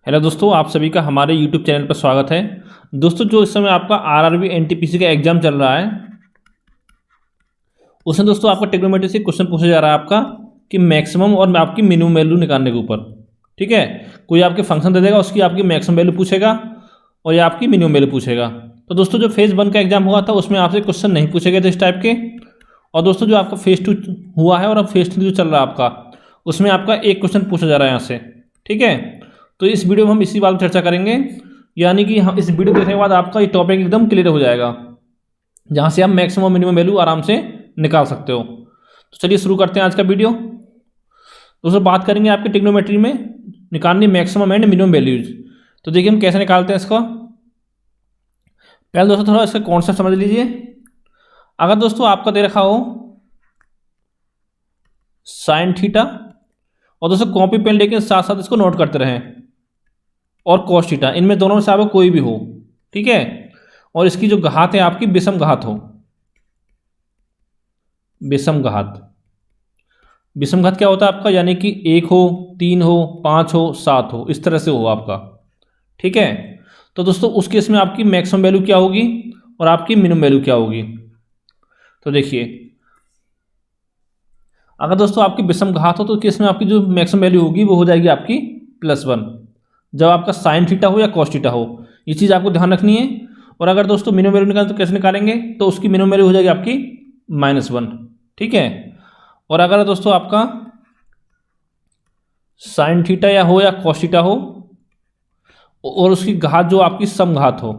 Hello दोस्तों, आप सभी का हमारे यूट्यूब चैनल पर स्वागत है। दोस्तों, जो इस समय आपका आरआरबी एनटीपीसी का एग्जाम चल रहा है, उसमें दोस्तों आपका ट्रिग्नोमेट्री से क्वेश्चन पूछा जा रहा है आपका कि मैक्सिमम और आपकी मिनिमम वैल्यू निकालने के ऊपर। ठीक है, कोई आपके फंक्शन दे देगा, उसकी आपकी मैक्सिमम वैल्यू पूछेगा और या आपकी मिनिमम वैल्यू पूछेगा। तो दोस्तों, जो फेज़ 1 का एग्जाम हुआ था उसमें आपसे क्वेश्चन नहीं पूछे गए थे इस टाइप के। और दोस्तों, जो आपका फेज़ 2 हुआ है और अब फेज़ 3 जो चल रहा है आपका, उसमें आपका एक क्वेश्चन पूछा जा रहा है यहाँ से। ठीक है, तो इस वीडियो में हम इसी बात पर चर्चा करेंगे, यानी कि इस वीडियो देखने के बाद आपका ये टॉपिक एकदम क्लियर हो जाएगा, जहाँ से आप मैक्सिमम और मिनिमम वैल्यू आराम से निकाल सकते हो। तो चलिए शुरू करते हैं आज का वीडियो। दोस्तों, बात करेंगे आपके ट्रिग्नोमेट्री में निकालनी मैक्सिमम एंड मिनिमम वैल्यूज। तो देखिए हम कैसे निकालते हैं इसका। पहले दोस्तों थोड़ा इसका कॉन्सेप्ट समझ लीजिए। अगर दोस्तों आपका दे रखा हो साइन थीटा, और दोस्तों कॉपी पेन लेके साथ साथ इसको नोट करते रहें, और कॉस थीटा, इनमें दोनों में से आपको कोई भी हो। ठीक है, और इसकी जो घात है आपकी विषम घात हो। विषम घात, विषम घात क्या होता है आपका, यानी कि 1 हो, 3 हो, 5 हो, 7 हो, इस तरह से हो आपका। ठीक है, तो दोस्तों उस केस में आपकी मैक्सिमम वैल्यू क्या होगी और आपकी मिनिमम वैल्यू क्या होगी। तो देखिए, अगर दोस्तों आपकी विषम घात हो तो केस में आपकी जो मैक्सिमम वैल्यू होगी वो हो जाएगी आपकी +1, जब आपका साइन थीटा हो या कॉस थीटा हो। ये चीज़ आपको ध्यान रखनी है। और अगर दोस्तों मिनिमम वैल्यू निकालें तो कैसे निकालेंगे, तो उसकी मिनिमम वैल्यू हो जाएगी आपकी -1। ठीक है, और अगर दोस्तों आपका साइन थीटा या हो या कॉस थीटा हो और उसकी घात जो आपकी समघात हो,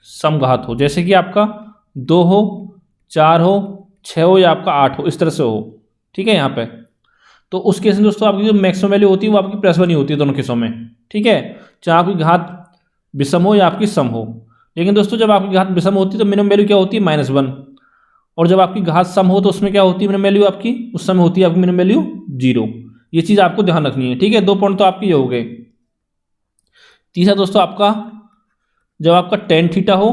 समघात हो, जैसे कि आपका 2 हो, 4 हो, 6 हो या आपका 8 हो, इस तरह से हो। ठीक है, यहाँ पे तो उस केस में दोस्तों आपकी जो मैक्सिमम वैल्यू होती है वो आपकी +1 ही होती है दोनों केसों में। ठीक है, चाहे आपकी घात विषम हो या आपकी सम हो। लेकिन दोस्तों जब आपकी घात विषम होती है तो मिनिमम वैल्यू क्या होती है, -1, और जब आपकी घात सम हो तो उसमें क्या होती है मिनिमम वैल्यू आपकी, उस समय होती है आपकी मिनिमम वैल्यू 0। ये चीज़ आपको ध्यान रखनी है। ठीक है, 2 पॉइंट तो आपके ये हो गए। तीसरा दोस्तों आपका, जब आपका टेन थीटा हो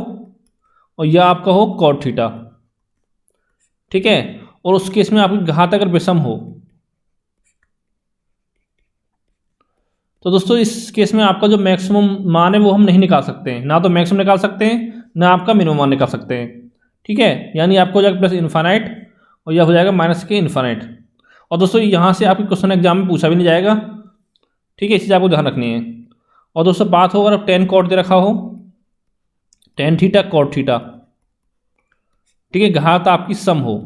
और या आपका हो कॉट थीटा। ठीक है, और उस केस में आपकी घात अगर विषम हो तो दोस्तों इस केस में आपका जो मैक्सिमम मान है वो हम नहीं निकाल सकते हैं, ना तो मैक्सिमम निकाल सकते हैं ना आपका मिनिमम मान निकाल सकते हैं। ठीक है, यानी आपको हो जाएगा +∞ और यह हो जाएगा -∞। और दोस्तों यहाँ से आपके क्वेश्चन एग्जाम में पूछा भी नहीं जाएगा। ठीक है, इस चीज़ आपको ध्यान रखनी है। और दोस्तों बात हो अगर टेन कॉट दे रखा हो, टेन थीटा कॉट थीटा, ठीक है, घात आपकी सम हो।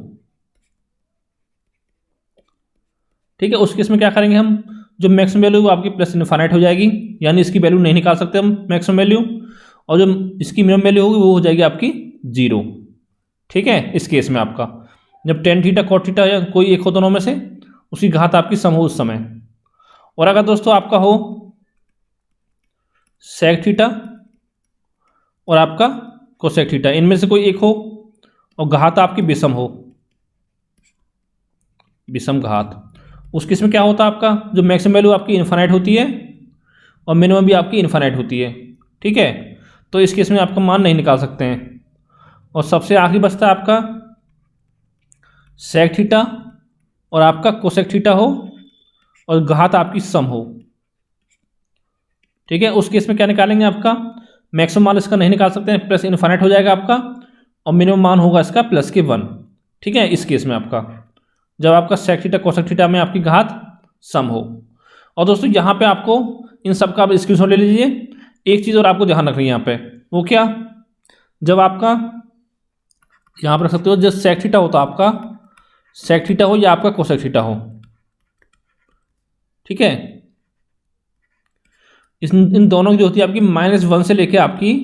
ठीक है, उस केस में क्या करेंगे हम, जो मैक्सिमम वैल्यू वो आपकी +∞ हो जाएगी, यानी इसकी वैल्यू नहीं निकाल सकते हम मैक्सिमम वैल्यू, और जो इसकी मिनिमम वैल्यू होगी वो हो जाएगी आपकी 0। ठीक है, इस केस में आपका जब टेन थीटा कॉट थीटा या कोई एक हो दोनों में से, उसकी घात आपकी सम हो उस समय। और अगर दोस्तों आपका हो सेक थीटा और आपका कोसेक थीटा, इनमें से कोई एक हो और घात आपकी विषम हो, विषम घात, उस केस में क्या होता है आपका, जो मैक्सिमम वैल्यू आपकी इन्फानाइट होती है और मिनिमम भी आपकी इन्फानाइट होती है। ठीक है, तो इस केस में आपका मान नहीं निकाल सकते हैं। और सबसे आखिरी बचता है आपका सेक थीटा और आपका कोसेक थीटा हो और घात आपकी सम हो। ठीक है, उस केस में क्या निकालेंगे, आपका मैक्सिमम मान इसका नहीं निकाल सकते हैं, +∞ हो जाएगा आपका, और मिनिमम मान होगा इसका +1। ठीक है, इस केस में आपका जब आपका सेक थीटा कोसेक थीटा में आपकी घात सम हो। और दोस्तों यहाँ पे आपको इन सब का आप स्क्रीनशॉट ले लीजिए। एक चीज़ और आपको ध्यान रखनी है यहाँ पे, वो क्या, जब आपका यहाँ पर रख सकते हो, जब सेक थीटा होता है आपका, सेक थीटा हो या आपका कोसेक थीटा हो। ठीक है, इन दोनों की जो होती है आपकी -1 से लेके आपकी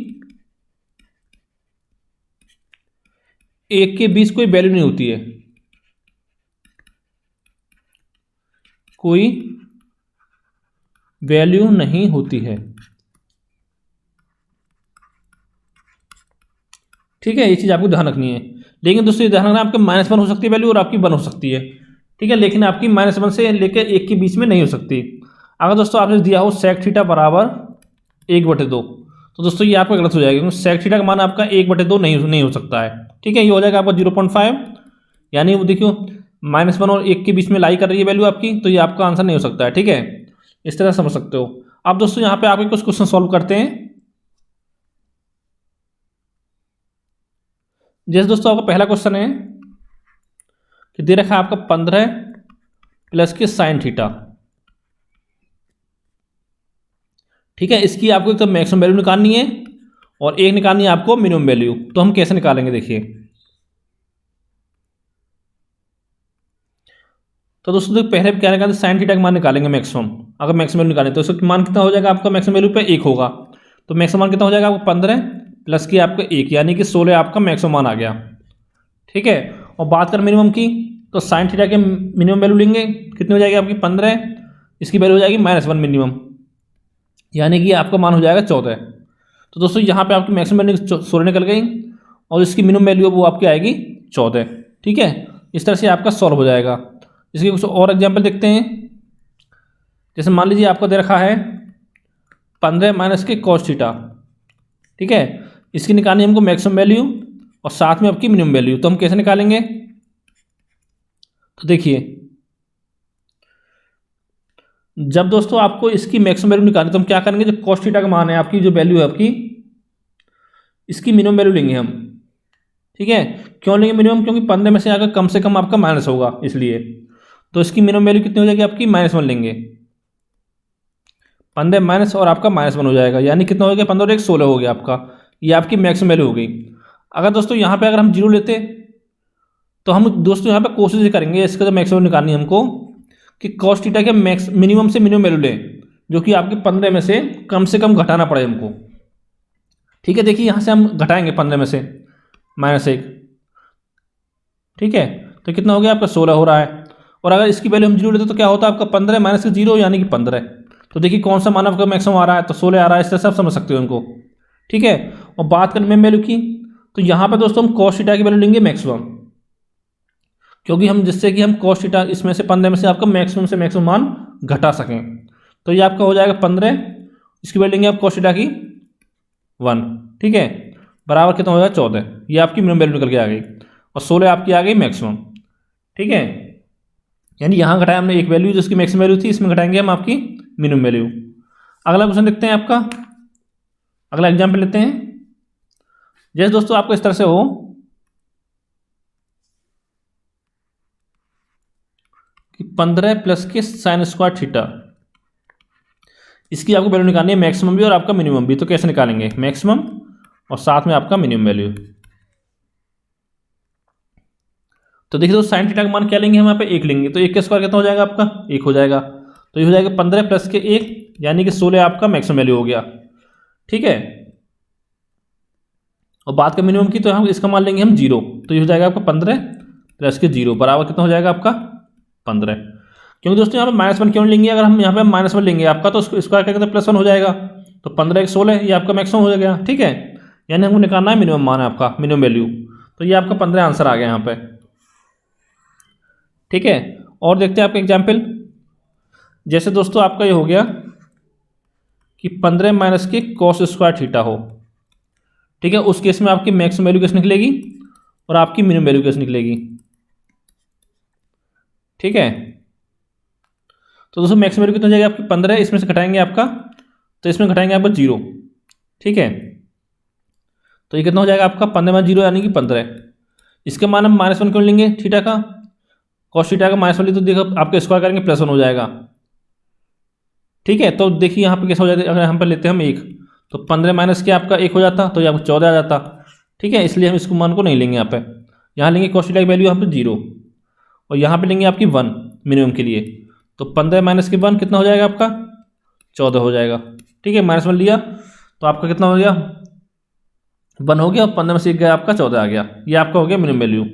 1 के बीच कोई वैल्यू नहीं होती है, कोई वैल्यू नहीं होती है। ठीक है, ये चीज़ आपको ध्यान रखनी है। लेकिन दोस्तों ये ध्यान रखना, आपके -1 हो सकती है वैल्यू और आपकी 1 हो सकती है। ठीक है, लेकिन आपकी -1 से लेकर 1 के बीच में नहीं हो सकती। अगर दोस्तों आपने दिया हो सेक थीटा बराबर 1/2, तो दोस्तों ये आपका गलत हो जाएगा, क्योंकि सेक थीटा का मान आपका 1/2 नहीं हो सकता है। ठीक है, ये हो जाएगा आपका 0.5, यानी वो देखियो -1 और 1 के बीच में लाई कर रही है वैल्यू आपकी, तो ये आपका आंसर नहीं हो सकता है। ठीक है, इस तरह समझ सकते हो। अब दोस्तों यहाँ पे आपके कुछ क्वेश्चन सॉल्व करते हैं। जैसे दोस्तों आपका पहला क्वेश्चन है कि दे रखा है आपका 15 प्लस के साइन थीटा। ठीक है, इसकी आपको एक तो मैक्सिमम वैल्यू निकालनी है और एक निकालनी है आपको मिनिमम वैल्यू। तो हम कैसे निकालेंगे देखिए। तो दोस्तों देखो पहले क्या निकालेंगे, साइन थीटा का मान निकालेंगे मैक्सिमम। अगर मैक्सिमम वैल्यू निकालें तो इसका मान कितना हो जाएगा आपका, मैक्सिमम वैल्यू पे 1 होगा। तो मैक्सिमम मान कितना हो जाएगा आपका 15 प्लस की आपका 1 यानी कि 16 आपका मैक्सिमम मान आ गया। ठीक है, और बात करें मिनिमम की तो साइन थीटा के मिनिमम वैल्यू लेंगे, कितनी हो जाएगी आपकी 15, इसकी वैल्यू हो जाएगी -1 मिनिमम, यानी कि आपका मान हो जाएगा 14। तो दोस्तों यहाँ पे आपकी मैक्सिमम वैल्यू 16 निकल गई और इसकी मिनिमम वैल्यू वो आपकी आएगी 14। ठीक है, इस तरह से आपका सॉल्व हो जाएगा। इसके कुछ और एग्जाम्पल देखते हैं। जैसे मान लीजिए आपको दे रखा है 15 माइनस के कॉस थीटा। ठीक है, इसकी निकालनी हमको मैक्सिमम वैल्यू और साथ में आपकी मिनिमम वैल्यू। तो हम कैसे निकालेंगे, तो देखिए जब दोस्तों आपको इसकी मैक्सिमम वैल्यू निकालनी तो हम क्या करेंगे, जो कॉस थीटा का मान है आपकी, जो वैल्यू है आपकी, इसकी मिनिमम वैल्यू लेंगे हम। ठीक है, क्यों लेंगे मिनिमम, क्योंकि 15 में से अगर कम से कम आपका माइनस होगा इसलिए। तो इसकी मिनिमम वैल्यू कितनी हो जाएगी आपकी, -1 लेंगे। 15 माइनस और आपका -1 हो जाएगा, यानी कितना हो गया, 15 और 1 16 हो गया आपका। ये आपकी मैक्सिमम वैल्यू हो गई। अगर दोस्तों यहाँ पे अगर हम 0 लेते तो हम दोस्तों यहाँ पे कोशिश करेंगे इसका जो मैक्सिमम निकालनी है हमको, कि कॉस थीटा के मिनिमम से मिनिमम वैल्यू लें, जो कि आपके 15 में से कम घटाना पड़े हमको। ठीक है, देखिए यहाँ से हम घटाएंगे 15 में से -1। ठीक है, तो कितना हो गया आपका 16 हो रहा है। और अगर इसकी वैल्यू हम 0 लेते तो क्या होता है आपका 15 माइनस 0 यानी कि 15। तो देखिए कौन सा मान आपका मैक्सिमम आ रहा है, तो 16 आ रहा है। इस तरह से आप समझ सकते हो इनको। ठीक है, और बात करें मिनिमम वैल्यू की तो यहाँ पर दोस्तों हम कॉस थीटा की वैल्यू लेंगे मैक्सिमम, क्योंकि हम जिससे कि हम कॉस थीटा इसमें से 15 में से आपका मैक्सिमम से मैक्सिमम मान घटा सकें। तो ये आपका हो जाएगा 15, इसकी वैल्यू लेंगे आप कॉस थीटा की 1। ठीक है, बराबर कितना हो जाएगा 14। ये आपकी मिनिमम वैल्यू निकल के आ गई और 16 आपकी आ गई मैक्सिमम। ठीक है, यानी यहाँ घटाया हमने एक वैल्यू जिसकी मैक्सिमम वैल्यू थी, इसमें घटाएंगे हम आपकी मिनिमम वैल्यू। अगला क्वेश्चन देखते हैं आपका, अगला एग्जाम्पल लेते हैं। जैसे दोस्तों आपको इस तरह से हो कि 15 प्लस के साइन स्क्वायर थीटा, इसकी आपको वैल्यू निकालनी है मैक्सिमम भी और आपका मिनिमम भी। तो कैसे निकालेंगे, मैक्सिमम और साथ में आपका मिनिमम वैल्यू। तो देखिए दोस्तों साइन थीटा का मान क्या लेंगे हम यहाँ पे 1 लेंगे। तो 1 का स्क्वायर कितना हो जाएगा आपका, 1 हो जाएगा। तो ये हो जाएगा 15 प्लस के 1 यानी कि 16 आपका मैक्सिमम वैल्यू हो गया। ठीक है, और बात का मिनिमम की तो हम इसका मान लेंगे हम 0। तो ये हो जाएगा आपका 15 प्लस के 0 बराबर कितना हो जाएगा आपका 15। क्योंकि दोस्तों यहाँ पे -1 क्यों लेंगे, अगर हम यहाँ पे -1 लेंगे आपका तो उसको स्क्वायर करेंगे तो +1 हो जाएगा। तो 15 1 16 ये आपका मैक्सिमम हो गया। ठीक है, यानी हमको निकालना है मिनिमम मान आपका, मिनिमम वैल्यू। तो ये आपका 15 आंसर आ गया यहाँ पे। ठीक है, और देखते हैं आपका एग्जाम्पल। जैसे दोस्तों आपका ये हो गया कि 15 माइनस के कॉस स्क्वायर थीटा हो। ठीक है, उस केस में आपकी मैक्सिमम वैल्यू कैसे निकलेगी और आपकी मिनिमम वैल्यू कैसे निकलेगी। ठीक है, तो दोस्तों मैक्सिमम वैल्यू कितना हो जाएगी आपकी 15, इसमें से घटाएंगे आपका, तो इसमें घटाएंगे आपका 0। ठीक है, तो ये कितना हो जाएगा आपका 15 में 0 यानी कि 15। इसके मान हम -1 क्यों लेंगे थीटा का, कॉस थीटा का -1 तो देखो आपके स्क्वायर करेंगे +1 हो जाएगा। ठीक है, तो देखिए यहाँ पे कैसा हो जाता है, अगर हम पे लेते हैं हम 1 तो 15 माइनस के आपका 1 हो जाता, तो ये आपको 14 आ जाता। ठीक है, इसलिए हम इसको मान को नहीं लेंगे यहाँ पे। यहाँ लेंगे कॉस थीटा की वैल्यू यहाँ पे 0 और यहाँ पे लेंगे आपकी 1 मिनिमम के लिए। तो 15 माइनस के 1 कितना हो जाएगा आपका 14 हो जाएगा। ठीक है, -1 लिया तो आपका कितना हो गया 1 हो गया और 15 में से 1 गया आपका 14 आ गया। ये आपका हो गया मिनिमम वैल्यू।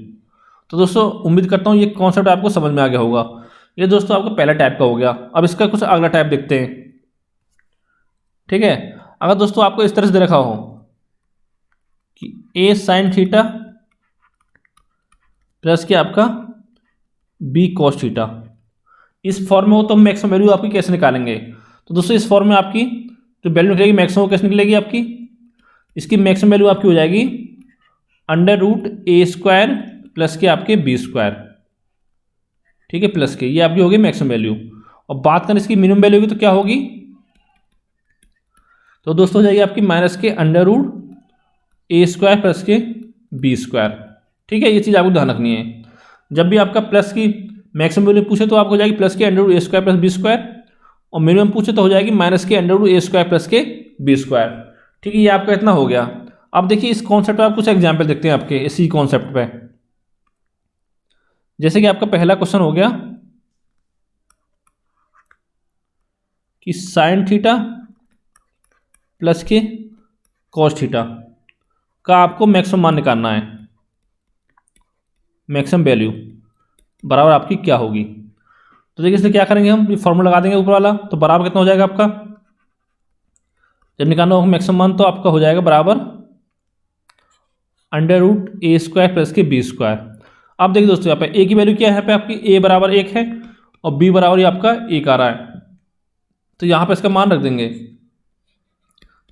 तो दोस्तों उम्मीद करता हूँ ये कॉन्सेप्ट आपको समझ में आ गया होगा। ये दोस्तों आपका पहला टाइप का हो गया। अब इसका कुछ अगला टाइप देखते हैं। ठीक है, अगर दोस्तों आपको इस तरह से दे रखा हो कि a sin थीटा प्लस के आपका b cos थीटा, इस फॉर्म में हो तो हम मैक्सिमम वैल्यू आपकी कैसे निकालेंगे। तो दोस्तों इस फॉर्म में आपकी जो वैल्यू निकलेगी मैक्सिमम कैसे निकलेगी आपकी, इसकी मैक्सिमम वैल्यू आपकी हो जाएगी √a² प्लस के आपके b²। ठीक है, प्लस के, ये आपकी होगी मैक्सिमम वैल्यू। और बात करें इसकी मिनिमम वैल्यू की तो क्या होगी, तो दोस्तों हो जाएगी आपकी माइनस के अंडर रूट ए स्क्वायर प्लस के बी स्क्वायर। ठीक है, ये चीज़ आपको ध्यान रखनी है। जब भी आपका प्लस की मैक्सिमम वैल्यू पूछे तो आपको हो जाएगी प्लस के अंडर रूट ए स्क्वायर प्लस बी स्क्वायर, और मिनिमम पूछे तो हो जाएगी माइनस के अंडर रूट ए स्क्वायर प्लस के बी स्क्वायर। ठीक है, ये आपका इतना हो गया। अब देखिए इस कॉन्सेप्ट पर आप कुछ एग्जाम्पल देखते हैं आपके इसी कॉन्सेप्ट पे। जैसे कि आपका पहला क्वेश्चन हो गया कि साइन थीटा प्लस के कॉस थीटा का आपको मैक्सिमम मान निकालना है, मैक्सिमम वैल्यू बराबर आपकी क्या होगी। तो देखिए इसलिए क्या करेंगे, हम ये फॉर्मूला लगा देंगे ऊपर वाला, तो बराबर कितना हो जाएगा आपका, जब निकालना होगा मैक्सिमम मान तो आपका हो जाएगा बराबर अंडर रूट ए स्क्वायर प्लस के बी स्क्वायर। अब देखिए दोस्तों यहाँ पे ए की वैल्यू क्या है, यहाँ पे आपकी ए बराबर 1 है और बी बराबर ये आपका 1 आ रहा है, तो यहाँ पे इसका मान रख देंगे,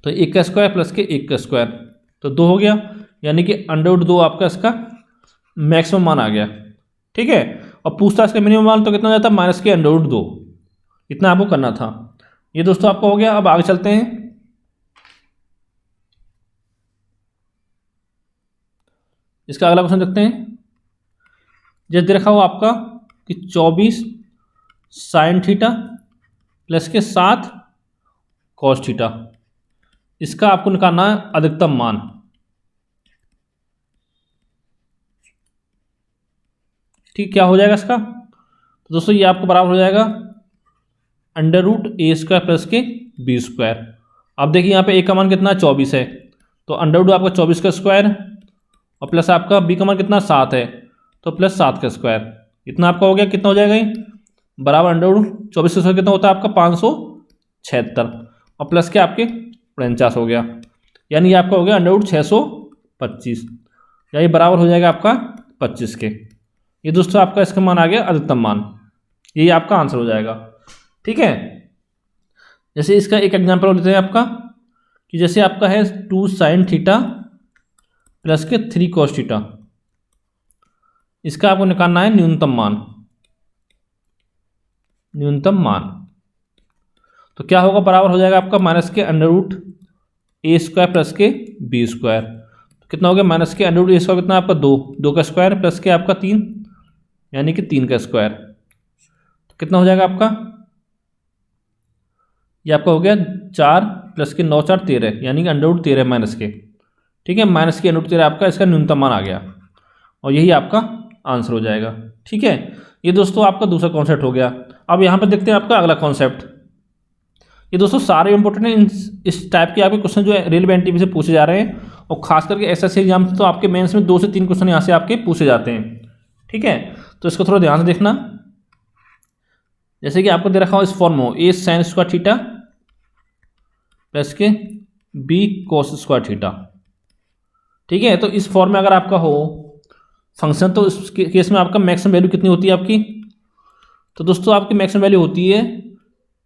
तो 1 का स्क्वायर प्लस के 1 का स्क्वायर तो 2 हो गया, यानी कि अंडर रूट 2 आपका इसका मैक्सिमम मान आ गया। ठीक है, और पूछता इसका मिनिमम मान तो कितना हो जाता है, माइनस के अंडर रूट 2, इतना आपको करना था। ये दोस्तों आपका हो गया। अब आगे चलते हैं, इसका अगला क्वेश्चन देखते हैं। जैसे देखा हो आपका कि 24 साइन थीटा प्लस के 7 कॉस थीटा, इसका आपको निकालना है अधिकतम मान। ठीक, क्या हो जाएगा इसका, तो दोस्तों ये आपको बराबर हो जाएगा अंडर रूट ए स्क्वायर प्लस के बी स्क्वायर। अब देखिए यहाँ पे ए का मान कितना 24 है, तो अंडर रूट आपका 24 का स्क्वायर और प्लस आपका बी का मान कितना 7 है, तो प्लस 7 का स्क्वायर, इतना आपका हो गया। कितना हो जाएगा ये बराबर अंडर रूट 24 का स्क्वायर कितना होता है आपका 576 और प्लस के आपके 49 हो गया, यानी ये आपका हो गया अंडर रूट 625, या ये बराबर हो जाएगा आपका 25 के। ये दोस्तों आपका इसका मान आ गया अधिकतम मान, यही आपका आंसर हो जाएगा। ठीक है, जैसे इसका एक एग्जांपल लेते हैं आपका कि जैसे आपका है 2 साइन थीटा प्लस के 3 कॉस थीटा, इसका आपको निकालना है न्यूनतम मान, न्यूनतम मान। तो क्या होगा, बराबर हो जाएगा आपका माइनस के अंडर रूट ए स्क्वायर प्लस के बी स्क्वायर, तो कितना हो गया माइनस के अंडर रूट ए स्क्वायर कितना आपका 2 का स्क्वायर प्लस के आपका 3 यानी कि 3 का स्क्वायर, तो कितना हो जाएगा आपका, ये आपका हो गया 4 प्लस के 9 4 13 यानी कि अंडर रूट 13 माइनस के। ठीक है, माइनस के अंडर रूट 13 आपका इसका न्यूनतम मान आ गया और यही आपका आंसर हो जाएगा। ठीक है, ये दोस्तों आपका दूसरा कॉन्सेप्ट हो गया। अब यहाँ पर देखते हैं आपका अगला कॉन्सेप्ट। ये दोस्तों सारे इंपॉर्टेंट हैं, इस टाइप के आपके क्वेश्चन जो है रेलवे एनटीपी से पूछे जा रहे हैं, और खास करके एसएससी एग्जाम तो आपके मेंस में 2 से 3 क्वेश्चन यहाँ से आपके पूछे जाते हैं। ठीक है, तो इसको थोड़ा ध्यान से देखना। जैसे कि आपको दे रखा हो इस फॉर्म में ए साइन स्क्वायर थीटा प्लस के बी कोस स्क्वायर थीटा। ठीक है, तो इस फॉर्म में अगर आपका हो फंक्शन तो इस केस में आपका मैक्सिमम वैल्यू कितनी होती है आपकी, तो दोस्तों आपकी मैक्सिमम वैल्यू होती है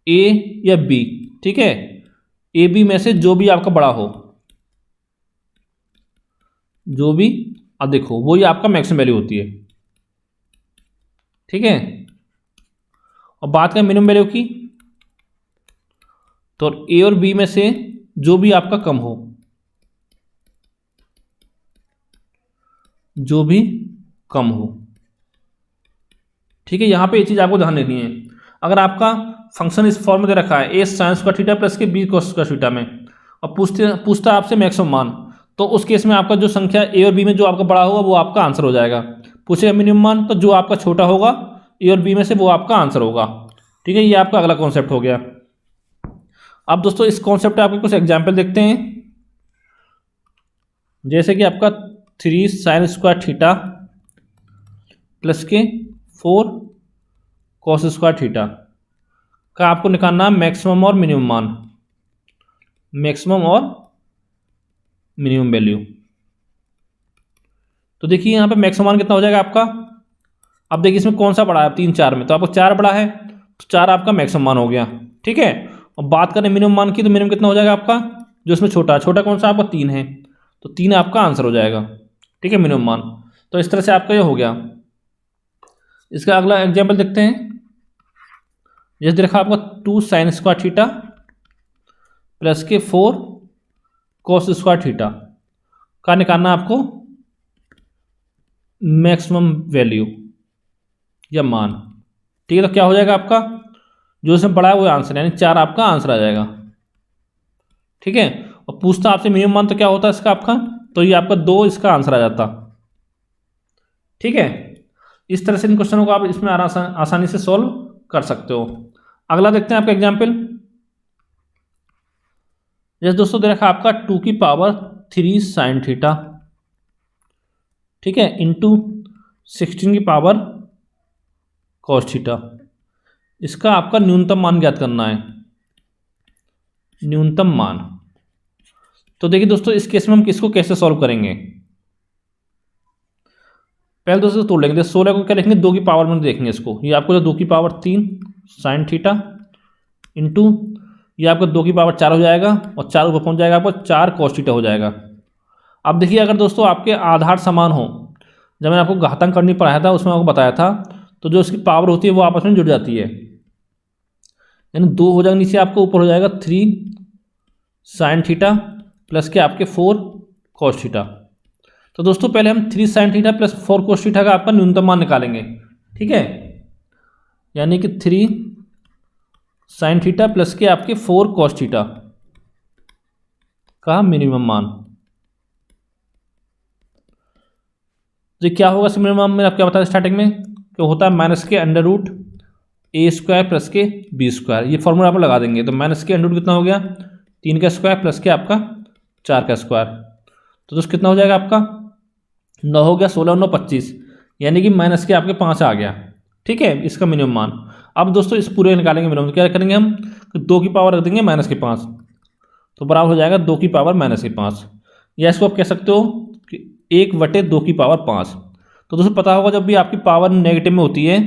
ए या बी। ठीक है, ए बी में से जो भी आपका बड़ा हो, जो भी अधिक हो, वो ही आपका मैक्सिमम वैल्यू होती है। ठीक है, और बात करें मिनिमम वैल्यू की, तो ए और बी में से जो भी आपका कम हो, जो भी कम हो। ठीक है, यहां पे ये चीज आपको ध्यान देनी है। अगर आपका फंक्शन इस फॉर्म में दे रखा है ए साइन स्क्वायर थीटा प्लस के बी कोस स्क्वायर थीटा में, और पूछता आपसे मैक्सिमम मान, तो उस केस में आपका जो संख्या ए और बी में जो आपका बड़ा होगा वो आपका आंसर हो जाएगा। पूछेगा मिनिमम मान, तो जो आपका छोटा होगा ए और बी में से वो आपका आंसर होगा। ठीक है, ये आपका अगला कॉन्सेप्ट हो गया। अब दोस्तों इस कॉन्सेप्ट पे आपके कुछ एग्जाम्पल देखते हैं। जैसे कि आपका 3 साइन स्क्वायर थीटा प्लस के 4 कॉस स्क्वायर थीटा का आपको निकालना है मैक्सिमम और मिनिमम मान, मैक्सिमम और मिनिमम वैल्यू। तो देखिए यहाँ पे मैक्सिमम मान कितना हो जाएगा आपका। अब देखिए इसमें कौन सा बड़ा है, 3 4 में, तो आपको 4 बड़ा है, तो 4 आपका मैक्सिमम मान हो गया। ठीक है, और बात करें मिनिमम मान की, तो मिनिमम कितना हो जाएगा आपका, जो इसमें छोटा है, छोटा कौन सा आपका 3 है, तो 3 आपका आंसर हो जाएगा। ठीक है, मिनिमम मान। तो इस तरह से आपका ये हो गया। इसका अगला एग्जाम्पल देखते हैं। जैसे देखा आपका 2 साइन स्क्वायर थीटा प्लस के 4 कॉस स्क्वायर थीटा का निकालना आपको मैक्सिमम वैल्यू या मान। ठीक है, तो क्या हो जाएगा आपका जो इसमें बड़ा है वो आंसर, यानी 4 आपका आंसर आ जाएगा। ठीक है, और पूछता आपसे मिनिमम मान तो क्या होता है इसका आपका, तो ये आपका 2 इसका आंसर आ जाता। ठीक है, इस तरह से इन क्वेश्चनों को आप इसमें आसानी से सॉल्व कर सकते हो। अगला देखते हैं आपका एग्जाम्पल। जैसे दोस्तों दे रखा आपका 2 की पावर 3 साइन थीटा, ठीक है, इंटू 16 की पावर कॉस थीटा। इसका आपका न्यूनतम मान ज्ञात करना है, न्यूनतम मान। तो देखिए दोस्तों इस केस में हम किसको कैसे सॉल्व करेंगे। पहले दोस्तों तोड़ लेंगे, 16 को क्या लिखेंगे 2 की पावर में देखेंगे इसको। ये आपको 2 की पावर 3 साइन थीटा इंटू ये आपका 2 की पावर 4 हो जाएगा और 4 ऊपर पहुंच जाएगा आपको 4 कॉस थीटा हो जाएगा। अब देखिए अगर दोस्तों आपके आधार समान हो, जब मैंने आपको घातांक करनी पढ़ाया था उसमें आपको बताया था, तो जो इसकी पावर होती है वो आपस में जुड़ जाती है, यानी 2 हो जाएगा नीचे आपको, ऊपर हो जाएगा 3 साइन थीटा प्लस के आपके 4 कॉस थीटा। तो दोस्तों पहले हम 3 sine theta plus 4 cos theta का आपका न्यूनतम मान निकालेंगे। ठीक है, यानी कि 3 साइन थीटा प्लस के आपके 4 कॉस थीटा का मिनिमम मान। तो क्या होगा मिनिमम में, आप क्या बताया स्टार्टिंग में, क्या होता है माइनस के अंडर रूट ए स्क्वायर प्लस के बी स्क्वायर। ये फॉर्मूला आप लगा देंगे, तो माइनस के अंडर रूट कितना हो गया 3 का स्क्वायर प्लस के आपका 4 का स्क्वायर। तो दोस्तों कितना हो जाएगा आपका 9 हो गया, 16 और 9 25, यानी कि माइनस के आपके 5 आ गया। ठीक है, इसका मिनिमम मान। अब दोस्तों इस पूरे निकालेंगे मिनिमम, तो क्या करेंगे हम 2 की पावर रख देंगे माइनस के 5, तो बराबर हो जाएगा 2 की पावर माइनस के 5, या इसको आप कह सकते हो कि 1/2 की पावर 5। तो दोस्तों पता होगा जब भी आपकी पावर नेगेटिव में होती है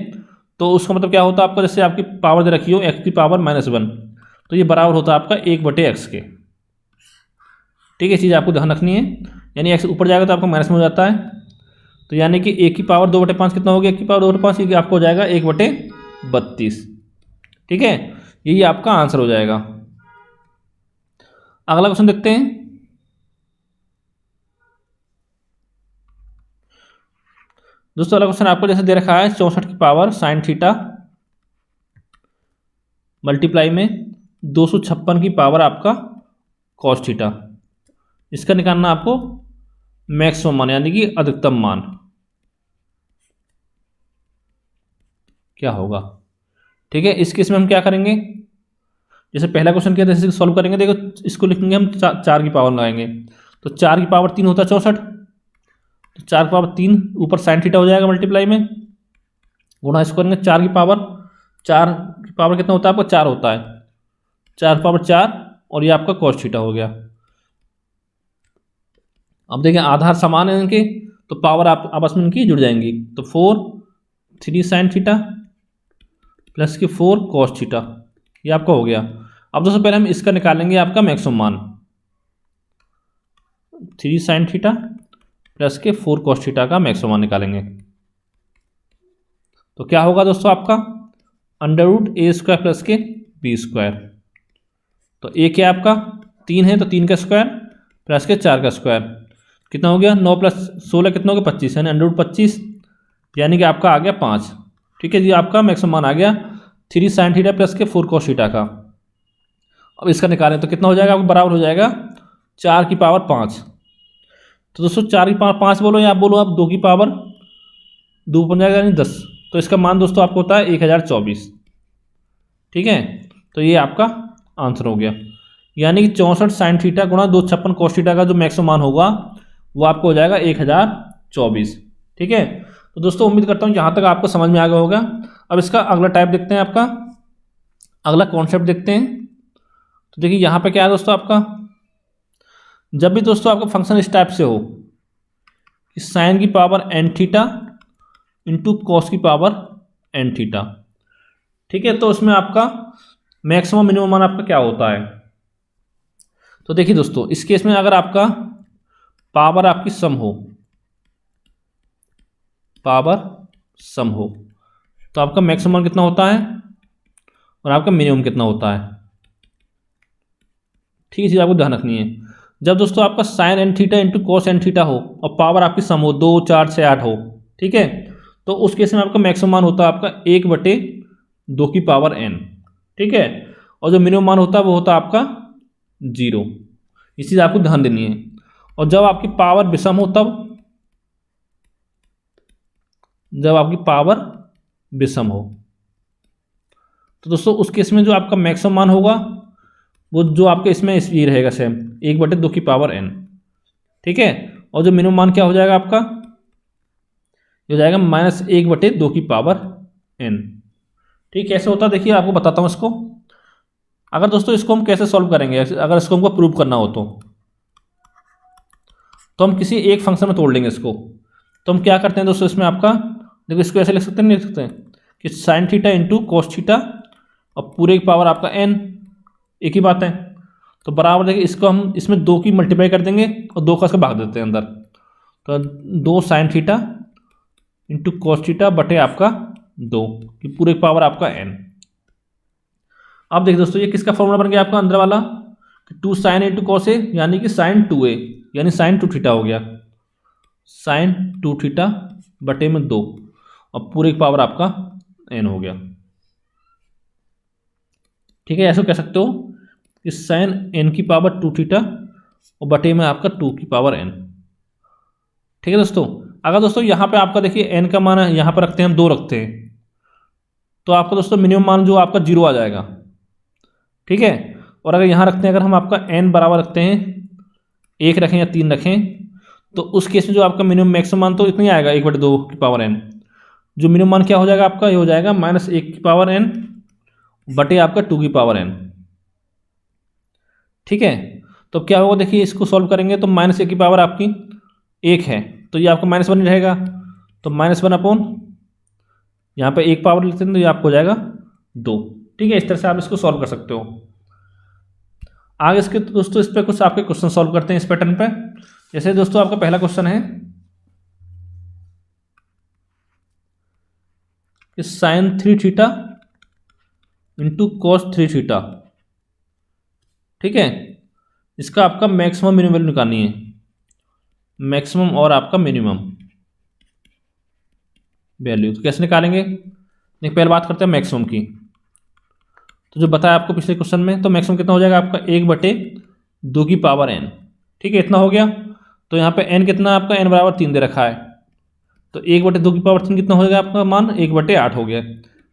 तो उसका मतलब क्या होता है आपका, जैसे आपकी पावर दे रखी हो x की पावर -1, तो ये बराबर होता है आपका 1/x के। ठीक है, चीज़ आपको ध्यान रखनी है, यानी x ऊपर जाएगा तो आपका माइनस में हो जाता है, तो यानी कि 1 की पावर 2/5 कितना हो गया, 1 की पावर 2/5 ये आपको हो जाएगा 1/32। ठीक है, यही आपका आंसर हो जाएगा। अगला क्वेश्चन देखते हैं। दोस्तों अगला क्वेश्चन आपको जैसे दे रखा है 64 की पावर साइन थीटा मल्टीप्लाई में 256 की पावर आपका कॉस थीटा। इसका निकालना आपको मैक्सिमम मान यानी कि अधिकतम मान क्या होगा। ठीक है, इस केस में हम क्या करेंगे, जैसे पहला क्वेश्चन किया जैसे सॉल्व करेंगे, देखो इसको लिखेंगे हम 4 की पावर लगाएंगे, तो 4 की पावर 3 होता है 64, तो 4 की पावर 3 ऊपर साइन थीटा हो जाएगा मल्टीप्लाई में, गुणा इसको करेंगे 4 की पावर कितना होता है आपका 4 होता है, 4 की पावर 4 और ये आपका कॉस थीटा हो गया। अब देखिए आधार समान है इनके, तो पावर आप आपस में इनकी जुड़ जाएंगी, तो 3 साइन थीटा प्लस के 4 कॉस थीटा ये आपका हो गया। अब दोस्तों पहले हम इसका निकालेंगे आपका मैक्सिमम मान, 3 साइन थीटा प्लस के 4 कॉस थीटा का मैक्सिमम मान निकालेंगे। तो क्या होगा दोस्तों आपका अंडर रूट ए स्क्वायर प्लस के बी स्क्वायर। तो ए क्या आपका 3 है, तो 3 का स्क्वायर प्लस के 4 का स्क्वायर कितना हो गया, 9 + 16 कितना हो गया 25, यानी अंडर रूट 25, यानी कि आपका आ गया 5। ठीक है जी, आपका मैक्सिमम मान आ गया 3 साइन थीटा प्लस के 4 कॉस थीटा का। अब इसका निकालें तो कितना हो जाएगा आपको, बराबर हो जाएगा 4 की पावर 5। तो दोस्तों 4 की पावर 5 बोलो या आप बोलो आप 2 की पावर 2 बन जाएगा यानी 10, तो इसका मान दोस्तों आपको होता है 1024। ठीक है, तो ये आपका आंसर हो गया, यानी कि 64 साइन थीटा गुणा 256 कॉस थीटा का जो मैक्सिमम मान होगा वो आपको हो जाएगा 1024। ठीक है, तो दोस्तों उम्मीद करता हूँ यहाँ तक आपको समझ में आ गया होगा। अब इसका अगला टाइप देखते हैं, आपका अगला कॉन्सेप्ट देखते हैं। तो देखिए यहाँ पे क्या है दोस्तों आपका, जब भी दोस्तों आपका फंक्शन इस टाइप से हो कि साइन की power n theta into cos की पावर n थीटा, ठीक है, तो उसमें आपका मैक्सिमम मिनिमम मान आपका क्या होता है। तो देखिए दोस्तों इस केस में अगर आपका पावर आपकी सम हो, पावर सम हो, तो आपका मैक्सिमम कितना होता है, और आपका मिनिमम कितना होता है। ठीक है, चीज़ आपको ध्यान रखनी है। जब दोस्तों आपका sine N theta into cos N theta हो और पावर आपकी सम हो 2, 4, 6, 8 हो, ठीक है, तो उस केस में आपका मैक्सिमम मान होता है आपका 1/2 की पावर n, ठीक है, और जो मिनिमम मान होता है वो होता है आपका 0। इस चीज़ आपको ध्यान देनी है। और जब आपकी पावर विषम हो तब, जब आपकी पावर विषम हो तो दोस्तों उस केस में जो आपका मैक्सिमम मान होगा वो जो आपके इसमें ये रहेगा सेम 1/2 की पावर n, ठीक है, और जो मिनिमम मान क्या हो जाएगा आपका, ये हो जाएगा -1/2 की पावर n। ठीक, कैसे होता है देखिए आपको बताता हूँ इसको। अगर दोस्तों इसको हम कैसे सॉल्व करेंगे, अगर इसको हमको प्रूव करना हो तो हम किसी एक फंक्शन में तोड़ लेंगे इसको। तो हम क्या करते हैं दोस्तों, इसमें आपका देखो इसको ऐसे लिख सकते हैं, नहीं लिख सकते हैं कि sine theta into cos theta और पूरे की पावर आपका n, एक ही बात है। तो बराबर देखिए इसको हम इसमें 2 की मल्टीप्लाई कर देंगे और 2 का इसका भाग देते हैं अंदर, तो 2 sine theta into cos theta बटे आपका 2 की पूरे की पावर आपका n। अब देखिए दोस्तों ये किसका फॉर्मूला बन गया आपका अंदर वाला, कि 2 साइन इंटू कॉस ए यानी कि साइन 2a यानी साइन 2 थीटा हो गया, साइन 2 थीटा बटे में 2 और पूरे की पावर आपका n हो गया। ठीक है, ऐसा कह सकते हो कि साइन n की पावर 2 थीटा और बटे में आपका 2 की पावर n। ठीक है दोस्तों, अगर दोस्तों यहाँ पे आपका देखिए n का मान यहाँ पर रखते हैं हम 2 रखते हैं, तो आपका दोस्तों मिनिमम मान जो आपका 0 आ जाएगा। ठीक है, और अगर यहाँ रखते हैं, अगर हम आपका n बराबर रखते हैं 1 रखें या 3 रखें, तो उस केस में जो आपका मिनिमम मैक्सिमम मान तो इतना ही आएगा 1/2 की पावर n। जो मिनिमम मान क्या हो जाएगा आपका, ये हो जाएगा -1 की पावर n बटे आपका 2 की पावर n। ठीक है, तो क्या होगा देखिए इसको सॉल्व करेंगे तो -1 की पावर आपकी 1 है, तो ये आपका -1 ही रहेगा, तो -1 अपॉन यहाँ पे 1 पावर लेते हैं तो ये आपको हो जाएगा 2। ठीक है, इस तरह से आप इसको सॉल्व कर सकते हो। आगे इसके तो दोस्तों इस पर कुछ आपके क्वेश्चन सॉल्व करते हैं इस पैटर्न पे। जैसे दोस्तों आपका पहला क्वेश्चन है कि sine 3 theta into cos 3 theta, ठीक है, इसका आपका मैक्सिमम मिनिमम वैल्यू निकालनी है, मैक्सिमम और आपका मिनिमम वैल्यू। तो कैसे निकालेंगे, देखिए पहले बात करते हैं मैक्सिमम की। तो जो बताया आपको पिछले क्वेश्चन में, तो मैक्सिमम कितना हो जाएगा आपका 1/2 की पावर n। ठीक है, इतना हो गया। तो यहाँ पे n कितना आपका, n बराबर 3 दे रखा है, तो 1/2 की पावर 3 कितना हो जाएगा आपका मान, 1/8 हो गया।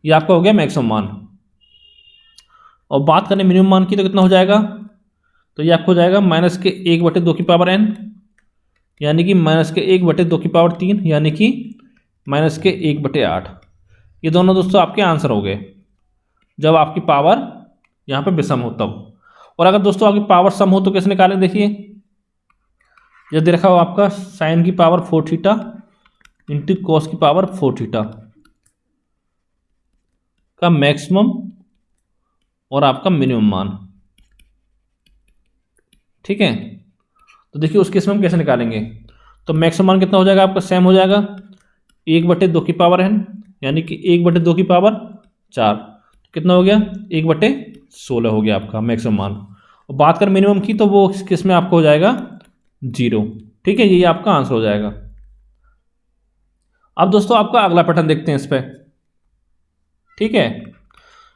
ये आपका हो गया मैक्सिमम मान। और बात करें मिनिमम मान की तो कितना हो जाएगा, तो ये आपको हो जाएगा -1/2 की पावर n यानी कि -1/2 की पावर 3 यानी कि -1/8। ये दोनों दोस्तों आपके आंसर हो गए जब आपकी पावर यहाँ पे विषम हो तब। और अगर दोस्तों आपकी पावर सम हो तो कैसे निकालें, देखिए ये दे रखा हो आपका साइन की पावर 4 थीटा इंटू कॉस की पावर 4 थीटा का मैक्सिमम और आपका मिनिमम मान। ठीक है, तो देखिए उस केस में हम कैसे निकालेंगे, तो मैक्सिमम मान कितना हो जाएगा आपका, सेम हो जाएगा 1/2 की पावर n यानी कि 1/2 की पावर 4, कितना हो गया 1/16 हो गया आपका मैक्सिमम मान। और बात करें मिनिमम की तो वो किस में आपको हो जाएगा 0। ठीक है, ये आपका आंसर हो जाएगा। अब दोस्तों आपका अगला पैटर्न देखते हैं इस पर। ठीक है,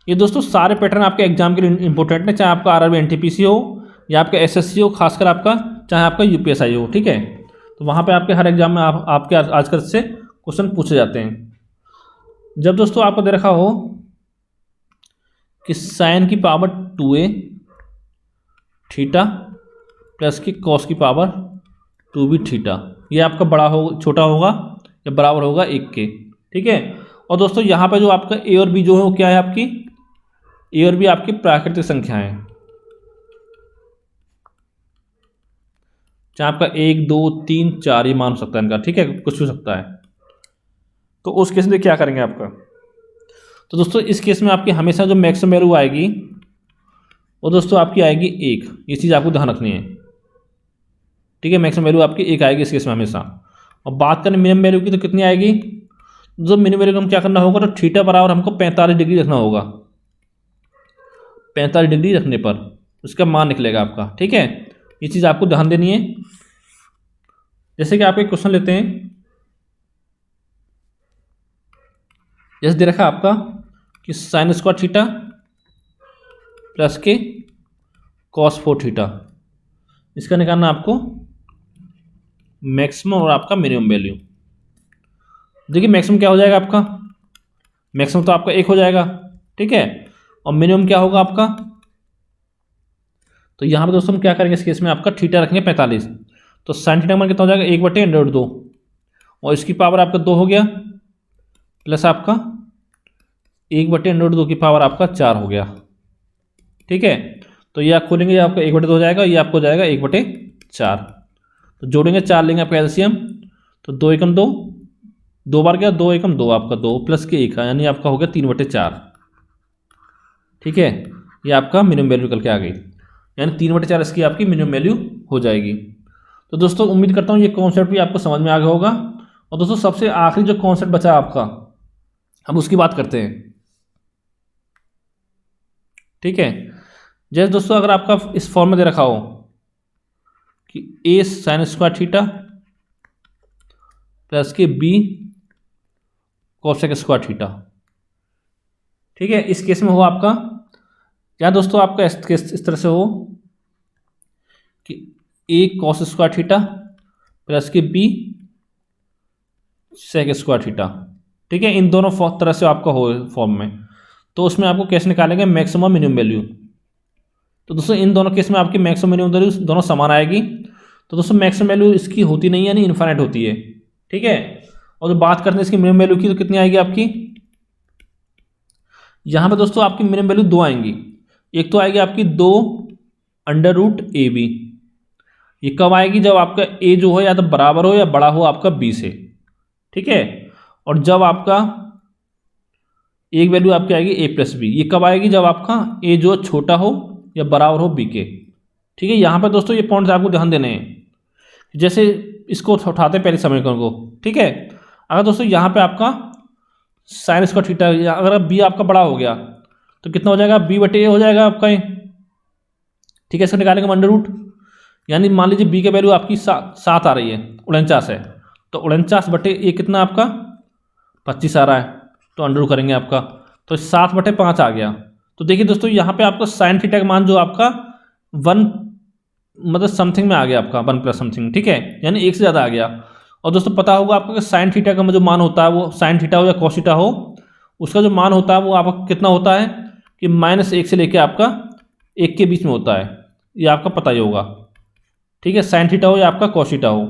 ये दोस्तों सारे पैटर्न आपके एग्जाम के लिए इंपॉर्टेंट है, चाहे आपका आरआरबी एनटीपीसी हो या आपका एसएससी हो, खासकर आपका चाहे आपका यूपीएसआई हो। ठीक है, तो वहाँ पे आपके हर एग्जाम में आपके आजकल से क्वेश्चन पूछे जाते हैं। जब दोस्तों आपको दे रखा हो कि साइन की पावर 2a थीटा प्लस की कॉस की पावर 2b थीटा, ये आपका बड़ा हो छोटा होगा या बराबर होगा 1 के। ठीक है, और दोस्तों यहाँ पे जो आपका a और b जो है वो क्या है, आपकी a और b आपकी प्राकृतिक संख्या है, चाहे आपका 1, 2, 3, 4 ये मान हो सकता है इनका। ठीक है, कुछ हो सकता है। तो उस केस में क्या करेंगे आपका, तो दोस्तों इस केस में आपकी हमेशा जो मैक्सिमम वैल्यू आएगी वो दोस्तों आपकी आएगी 1। ये चीज़ आपको ध्यान रखनी है। ठीक है, मैक्सिमम वैल्यू आपकी 1 आएगी इस केस में हमेशा। और बात करें मिनिमम वैल्यू की तो कितनी आएगी, जो मिनिमम वैल्यू हम क्या करना होगा, तो थीटा बराबर हमको 45 डिग्री रखना होगा। 45 डिग्री रखने पर उसका मान निकलेगा आपका। ठीक है, ये चीज़ आपको ध्यान देनी है। जैसे कि आप एक क्वेश्चन लेते हैं, जैसे दे रखा आपका कि साइन स्क्वायर थीटा प्लस के कॉस 4 थीटा, इसका निकालना आपको मैक्सिमम और आपका मिनिमम वैल्यू। देखिए मैक्सिमम क्या हो जाएगा आपका, मैक्सिमम तो आपका 1 हो जाएगा। ठीक है, और मिनिमम क्या होगा आपका, तो यहाँ पे दोस्तों हम क्या करेंगे इस केस में, आपका थीटा रखेंगे 45, तो साइन थीटा का मान कितना हो जाएगा 1/√2, और इसकी पावर आपका 2 हो गया, प्लस आपका 1/√2 की पावर आपका 4 हो गया। ठीक है, तो ये आप खोलेंगे, ये आपका 1/2 हो जाएगा, ये आपको जाएगा 1/4। तो जोड़ेंगे 4 लेंगे आप कैल्शियम, तो 2 एकम 2, 2 बार क्या 2 एकम 2 आपका 2 प्लस के 1 यानी आपका हो गया 3/4। ठीक है, ये आपका मिनिमम वैल्यू निकल के आ गई, यानी 3/4 इसकी आपकी मिनिमम वैल्यू हो जाएगी। तो दोस्तों उम्मीद करता हूँ ये कॉन्सेप्ट भी आपको समझ में आ गया होगा। और दोस्तों सबसे आखिरी जो कॉन्सेप्ट बचा आपका, हम उसकी बात करते हैं। ठीक है, जैसे दोस्तों अगर आपका इस फॉर्म में दे रखा हो कि a sine square theta plus के b कोसेक स्क्वायर थीटा। ठीक है, इस केस में हो आपका, या दोस्तों आपका इस तरह से हो कि a cos square theta plus के b सेक स्क्वायर थीटा। ठीक है, इन दोनों तरह से आपका हो फॉर्म में, तो उसमें आपको कैसे निकालेंगे मैक्सिमम मिनिमम वैल्यू। तो दोस्तों इन दोनों केस में आपकी मैक्सिमम मिनिमम वैल्यू दोनों समान आएगी। तो दोस्तों मैक्सिमम वैल्यू इसकी होती नहीं है, यानी इन्फाइनाइट होती है। ठीक है, और जो बात करते हैं इसकी मिनिमम वैल्यू की, तो कितनी आएगी आपकी, यहाँ पे दोस्तों आपकी मिनिमम वैल्यू 2 आएंगी। एक तो आएगी आपकी 2√AB। ये कब आएगी, जब आपका a जो है या तो बराबर हो या बड़ा हो आपका b से। ठीक है, और जब आपका एक वैल्यू आपकी आएगी a+b। ये कब आएगी, जब आपका a जो छोटा हो या बराबर हो b के। ठीक है, यहाँ पर दोस्तों ये पॉइंट्स आपको ध्यान देने हैं। जैसे इसको उठाते हैं पहले समीकरण को। ठीक है, अगर दोस्तों यहाँ पे आपका साइन स्क्वायर थीटा, अगर b आपका बड़ा हो गया तो कितना हो जाएगा, b/a हो जाएगा आपका ये। ठीक है, इसको निकालेंगे अंडर रूट, यानी मान लीजिए b की वैल्यू आपकी 7 आ रही है, 49 है, तो 49/a कितना आपका 25 आ रहा है, तो अंडर रूट करेंगे आपका, तो 7/5 आ गया। तो देखिए दोस्तों यहाँ पे आपका साइन थीटा का मान जो आपका 1 मतलब समथिंग में आ गया आपका 1 प्लस समथिंग। ठीक है, यानी 1 से ज़्यादा आ गया। और दोस्तों पता होगा आपको कि साइन थीटा का जो मान होता है, वो साइन थीटा हो या कॉस थीटा हो, उसका जो मान होता है वो आपका कितना होता है कि -1 से लेकर आपका 1 के बीच में होता है, ये आपका पता ही होगा। ठीक है, साइन थीटा हो या आपका कॉस थीटा हो।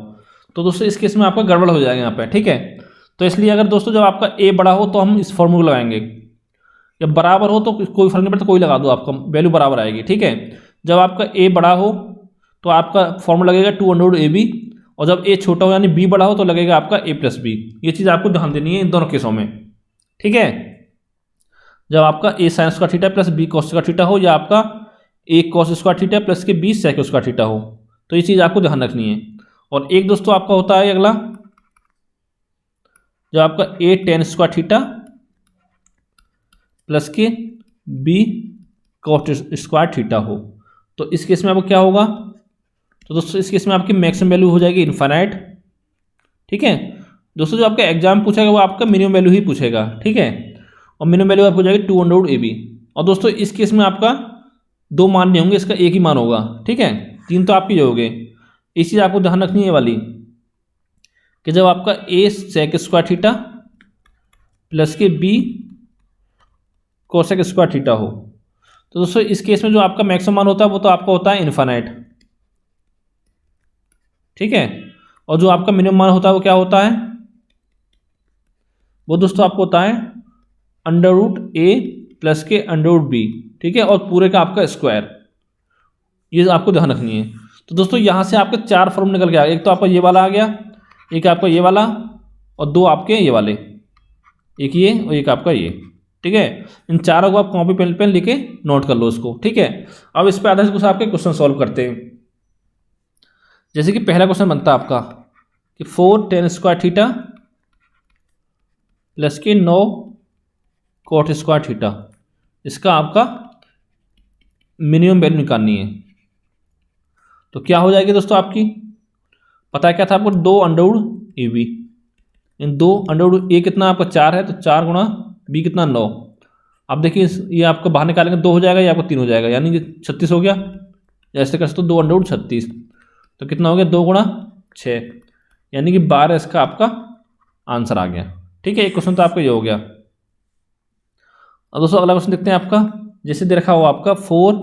तो दोस्तों इस केस में आपका गड़बड़ हो जाएगा यहाँ पे। ठीक है, तो इसलिए अगर दोस्तों जब आपका a बड़ा हो तो हम इस फॉर्मूला लगाएंगे, जब बराबर हो तो कोई फर्क नहीं पड़ता, कोई लगा दो, आपका वैल्यू बराबर आएगी। ठीक है, जब आपका a बड़ा हो तो आपका फॉर्मूला लगेगा 2√AB, और जब a छोटा हो यानी b बड़ा हो तो लगेगा आपका a+b। ये चीज़ आपको ध्यान देनी है इन दोनों केसों में। ठीक है, जब आपका a sine square theta plus b cos square theta हो, या आपका a cos square theta plus के b सेक स्क्वायर थीटा हो, तो ये चीज़ आपको ध्यान रखनी है। और एक दोस्तों आपका होता है अगला, जब आपका a ten square theta plus के b कॉट स्क्वायर थीटा हो, तो इस केस में आपको क्या होगा, तो दोस्तों इस केस में आपकी मैक्सिमम वैल्यू हो जाएगी इनफाइनाइट। ठीक है दोस्तों, जो आपका एग्जाम पूछेगा वो आपका मिनिमम वैल्यू ही पूछेगा। ठीक है, और मिनिमम वैल्यू आपको हो जाएगी 2√AB। और दोस्तों इस केस में आपका 2 मान नहीं होंगे, इसका एक ही मान होगा। ठीक है, 3 तो आपके जो होंगे। इस चीज़ आपको ध्यान रखनी है वाली, कि जब आपका a sec square theta plus के b कोसेक स्क्वायर थीटा हो, तो दोस्तों इस केस में जो आपका मैक्सिमम मान होता है वो तो आपका होता है इनफाइनाइट। ठीक है, और जो आपका मिनिमम मान होता है वो क्या होता है, वो दोस्तों आपको होता है √a प्लस के √b। ठीक है, और पूरे का आपका स्क्वायर, ये आपको ध्यान रखनी है। तो दोस्तों यहाँ से आपके 4 फॉर्म निकल के आ गए, एक तो आपका ये वाला आ गया, एक आपका ये वाला, और 2 आपके ये वाले, एक ये और एक आपका ये। ठीक है, इन चारों को आप कॉपी पेन लिखे नोट कर लो इसको। ठीक है, अब इस पे आधारित कुछ आपके क्वेश्चन सॉल्व करते हैं। जैसे कि पहला क्वेश्चन बनता है आपका कि 4 टेन स्क्वायर थीटा प्लस के 9 कॉट स्क्वायर थीटा, इसका आपका मिनिमम वैल्यू निकालनी है। तो क्या हो जाएगी दोस्तों आपकी, पता है क्या था आपको, 2 under root A B. In 2 under root A कितना आपका 4 है, तो 4 गुणा बी कितना 9। अब देखिए ये आपको बाहर निकालेंगे 2 हो जाएगा, ये आपको 3 हो जाएगा, यानी कि 36 हो गया। ऐसे कर सकते हो 2 अंडरवुड 36, तो कितना हो गया 2 गुणा 6, यानी कि 12 इसका आपका आंसर आ गया। ठीक है, एक क्वेश्चन तो आपका ये हो गया। अब दोस्तों अगला क्वेश्चन देखते हैं आपका, जैसे दे रखा हो आपका 4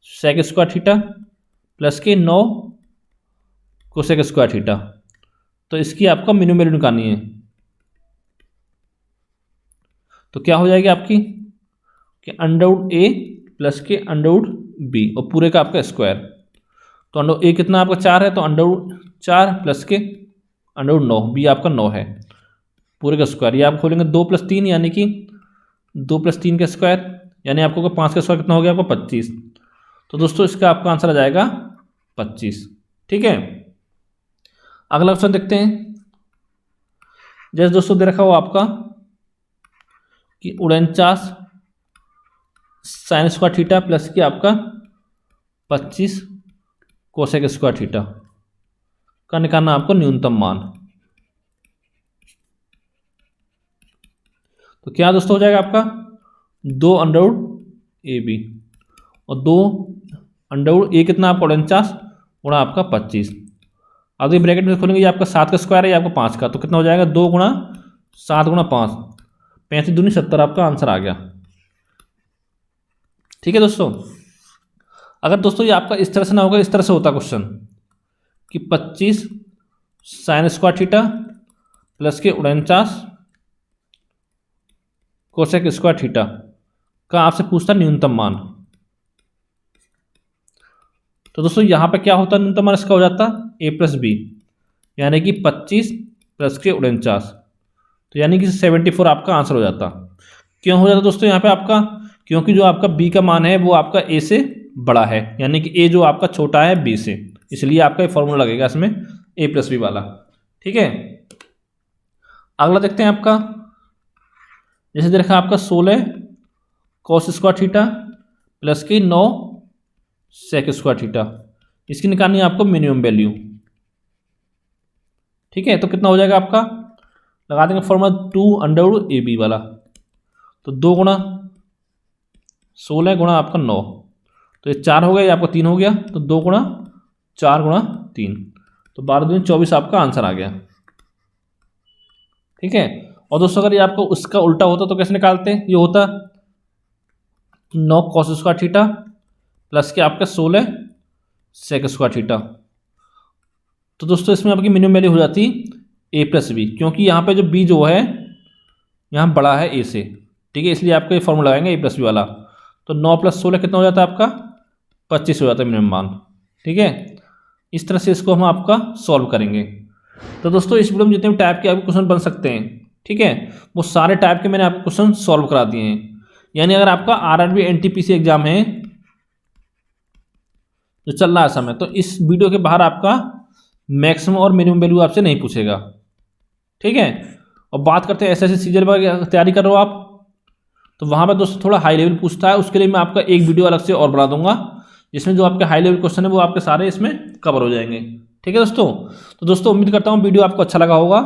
सेक स्क्वायर थीटा प्लस के 9 कोसेक स्क्वायर थीटा, तो इसकी आपका मिनिमम वैल्यू निकालनी है। तो क्या हो जाएगी आपकी कि अंडरवुड ए प्लस के अंडरवुड बी और पूरे का आपका स्क्वायर। तो अंडरवुड ए कितना आपका 4 है, तो अंडरवुड 4 प्लस के अंडरवुड 9, बी आपका 9 है, पूरे का स्क्वायर। ये आप खोलेंगे 2 + 3 यानी कि 2 + 3 का स्क्वायर, यानी आपको 5 का स्क्वायर कितना हो गया आपको 25। तो दोस्तों इसका आपका आंसर आ जाएगा 25। ठीक है, अगला क्वेश्चन देखते हैं। जैसे दोस्तों दे रखा हो आपका कि 49 साइन स्क्वायर थीटा प्लस कि आपका 25 कोसेक स्क्वायर थीटा का निकालना आपको न्यूनतम मान। तो क्या दोस्तों हो जाएगा आपका 2 अंडरवुड ए बी और 2 अंडरवुड ए कितना आपका 49 गुणा आपका 25। अब ये ब्रैकेट में खोलेंगे, ये आपका 7 का स्क्वायर है, ये आपका 5 का, तो कितना हो जाएगा 2 गुणा 7 गुणा 5, 35 दूनी 70 आपका आंसर आ गया। ठीक है दोस्तों, अगर दोस्तों ये आपका इस तरह से ना होगा, इस तरह से होता क्वेश्चन कि 25 साइन स्क्वायर थीटा प्लस के 49 कोसेक स्क्वायर थीटा का आपसे पूछता न्यूनतम मान। तो दोस्तों यहाँ पे क्या होता न्यूनतम मान इसका हो जाता a + b, यानी कि 25 प्लस के 49, तो यानी कि 74 आपका आंसर हो जाता। क्यों हो जाता दोस्तों यहाँ पे आपका, क्योंकि जो आपका b का मान है वो आपका a से बड़ा है, यानी कि a जो आपका छोटा है b से, इसलिए आपका ये फॉर्मूला लगेगा इसमें a + b वाला। ठीक है, अगला देखते हैं आपका, जैसे देखा आपका 16 cos स्क्वायर थीटा प्लस की 9 सेक स्क्वायर थीटा, इसकी निकालनी है आपको मिनिमम वैल्यू। ठीक है, तो कितना हो जाएगा आपका, लगा देंगे फॉर्मूला 2 अंडरवुड ए बी वाला, तो 2 गुणा 16 गुणा आपका 9, तो ये 4 हो गया, ये आपका 3 हो गया, तो 2 गुणा 4 गुणा 3, तो 12 दूनी 24 आपका आंसर आ गया। ठीक है, और दोस्तों अगर ये आपको उसका उल्टा होता तो कैसे निकालते हैं, ये होता 9 cos स्क्वायर थीटा प्लस के आपका 16 सेक स्क्वायर थीटा। तो दोस्तों इसमें आपकी मिनिमम वैल्यू हो जाती a + b, क्योंकि यहाँ पे जो b जो है यहाँ बड़ा है a से। ठीक है, इसलिए आपको ये फॉर्मूला लगाएंगे a + b वाला, तो 9 + 16 कितना हो जाता है आपका 25 हो जाता है मिनिमम मान। ठीक है, इस तरह से इसको हम आपका सॉल्व करेंगे। तो दोस्तों इस वीडियो में जितने भी टाइप के आपके क्वेश्चन बन सकते हैं, ठीक है, वो सारे टाइप के मैंने आपको क्वेश्चन सॉल्व करा दिए हैं। यानी अगर आपका RRB NTPC एग्जाम है जो चल रहा है समय, तो इस वीडियो के बाहर आपका मैक्सिमम और मिनिमम वैल्यू आपसे नहीं पूछेगा। ठीक है, और बात करते हैं SSC सीजन पर तैयारी कर रहे हो आप, तो वहाँ पर दोस्तों थोड़ा हाई लेवल पूछता है, उसके लिए मैं आपका एक वीडियो अलग से और बना दूंगा, जिसमें जो आपके हाई लेवल क्वेश्चन है वो आपके सारे इसमें कवर हो जाएंगे। ठीक है दोस्तों, तो दोस्तों उम्मीद करता हूँ वीडियो आपको अच्छा लगा होगा।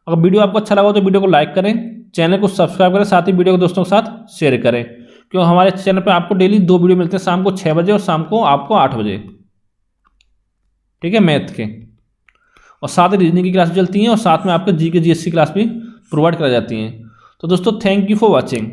अगर वीडियो आपको अच्छा लगा हो तो वीडियो को लाइक करें, चैनल को सब्सक्राइब करें, साथ ही वीडियो को दोस्तों के साथ शेयर करें, क्योंकि हमारे चैनल पर आपको डेली 2 वीडियो मिलते हैं, शाम को 6 बजे और शाम को आपको 8 बजे। ठीक है, मैथ के, और साथ ही रीजनिंग की क्लास भी चलती हैं, और साथ में आपको GK GSC क्लास भी प्रोवाइड कराई जाती हैं। तो दोस्तों थैंक यू फॉर वॉचिंग।